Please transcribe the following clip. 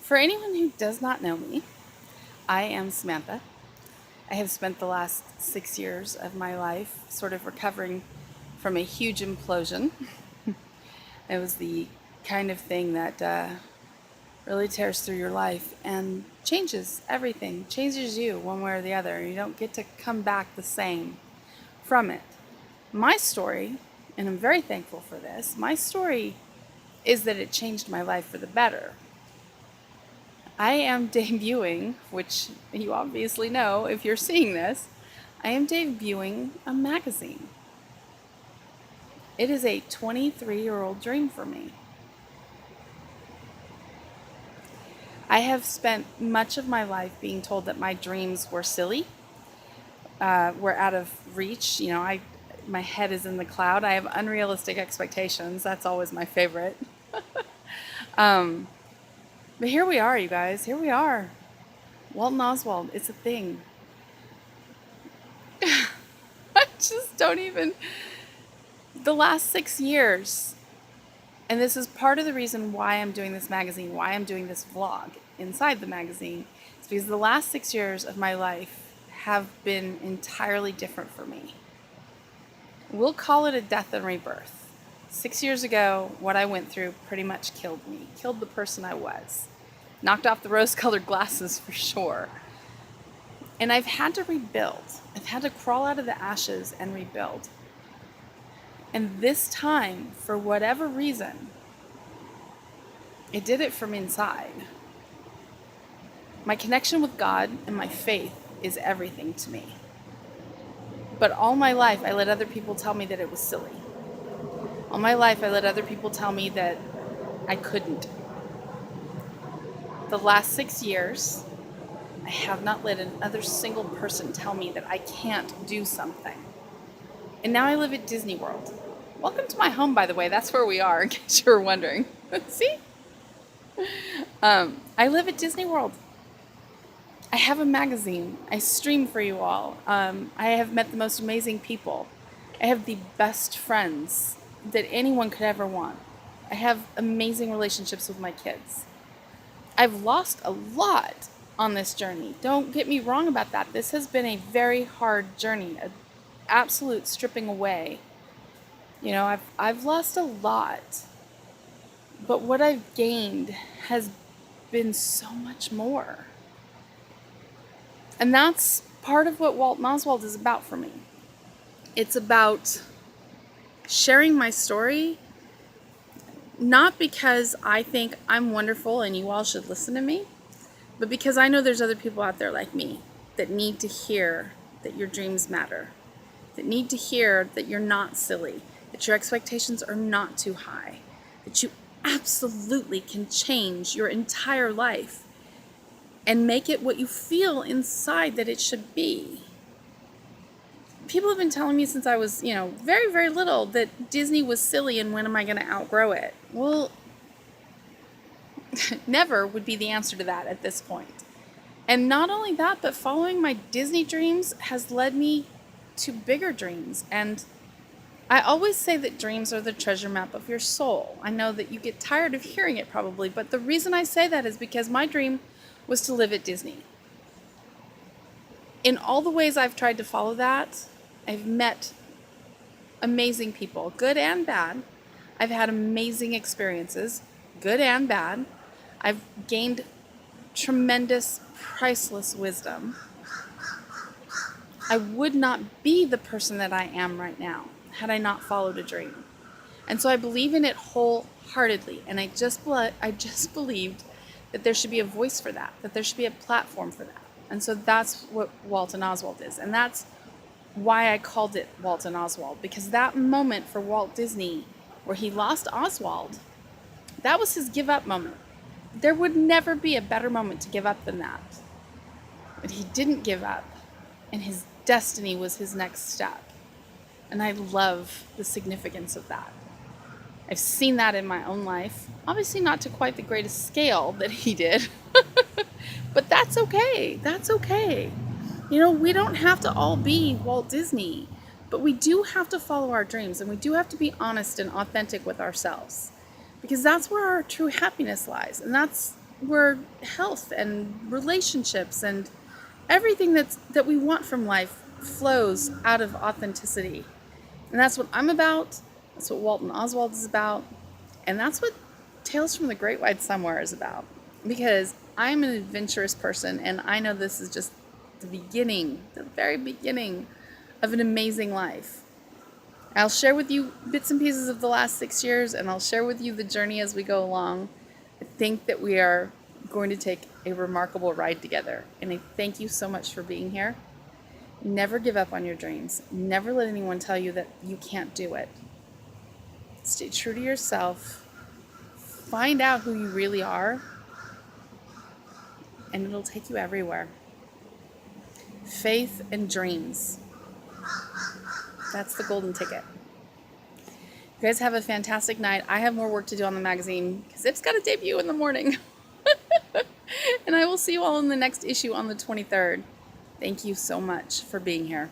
For anyone who does not know me, I am Samantha. I have spent the last 6 years of my life sort of recovering from a huge implosion. It was the kind of thing that really tears through your life and changes everything, changes you one way or the other. You don't get to come back the same from it. My story, and I'm very thankful for this, my story is that it changed my life for the better. I am debuting, which you obviously know if you're seeing this, I am debuting a magazine. It is a 23-year-old dream for me. I have spent much of my life being told that my dreams were silly, were out of reach. My head is in the cloud. I have unrealistic expectations. That's always my favorite. But here we are, you guys. Here we are. Walton Oswald, it's a thing. I just don't even. The last 6 years, and this is part of the reason why I'm doing this magazine, why I'm doing this vlog inside the magazine, is because the last 6 years of my life have been entirely different for me. We'll call it a death and rebirth. 6 years ago, what I went through pretty much killed me, killed the person I was. Knocked off the rose-colored glasses for sure. And I've had to rebuild. I've had to crawl out of the ashes and rebuild. And this time, for whatever reason, it did it from inside. My connection with God and my faith is everything to me. But all my life, I let other people tell me that it was silly. All my life, I let other people tell me that I couldn't. The last 6 years, I have not let another single person tell me that I can't do something. And now I live at Disney World. Welcome to my home, by the way. That's where we are, in case you were wondering. See? I live at Disney World. I have a magazine. I stream for you all. I have met the most amazing people. I have the best friends that anyone could ever want. I have amazing relationships with my kids. I've lost a lot on this journey. Don't get me wrong about that. This has been a very hard journey, an absolute stripping away. I've lost a lot, but what I've gained has been so much more. And that's part of what Walton Oswald is about for me. It's about sharing my story, not because I think I'm wonderful and you all should listen to me, but because I know there's other people out there like me that need to hear that your dreams matter, that need to hear that you're not silly, that your expectations are not too high, that you absolutely can change your entire life and make it what you feel inside that it should be. People have been telling me since I was, very, very little that Disney was silly and when am I going to outgrow it? Well, never would be the answer to that at this point. And not only that, but following my Disney dreams has led me to bigger dreams. And I always say that dreams are the treasure map of your soul. I know that you get tired of hearing it probably, but the reason I say that is because my dream was to live at Disney. In all the ways I've tried to follow that, I've met amazing people, good and bad. I've had amazing experiences, good and bad. I've gained tremendous, priceless wisdom. I would not be the person that I am right now had I not followed a dream. And so I believe in it wholeheartedly. And I just believed that there should be a voice for that there should be a platform for that. And so that's what Walton Oswald is. And that's why I called it Walton Oswald, because that moment for Walt Disney where he lost Oswald, that was his give up moment. There would never be a better moment to give up than that. But he didn't give up, and his destiny was his next step. And I love the significance of that. I've seen that in my own life. Obviously not to quite the greatest scale that he did. But that's okay. That's okay. We don't have to all be Walt Disney, but we do have to follow our dreams, and we do have to be honest and authentic with ourselves, because that's where our true happiness lies. And that's where health and relationships and everything that we want from life flows out of authenticity. And that's what I'm about. That's what Walton Oswald is about. And that's what Tales from the Great Wide Somewhere is about. Because I'm an adventurous person, and I know this is just the beginning, the very beginning of an amazing life. I'll share with you bits and pieces of the last 6 years, and I'll share with you the journey as we go along. I think that we are going to take a remarkable ride together. And I thank you so much for being here. Never give up on your dreams. Never let anyone tell you that you can't do it. Stay true to yourself. Find out who you really are, and it'll take you everywhere. Faith and dreams. That's the golden ticket. You guys have a fantastic night. I have more work to do on the magazine because it's got a debut in the morning. And I will see you all in the next issue on the 23rd. Thank you so much for being here.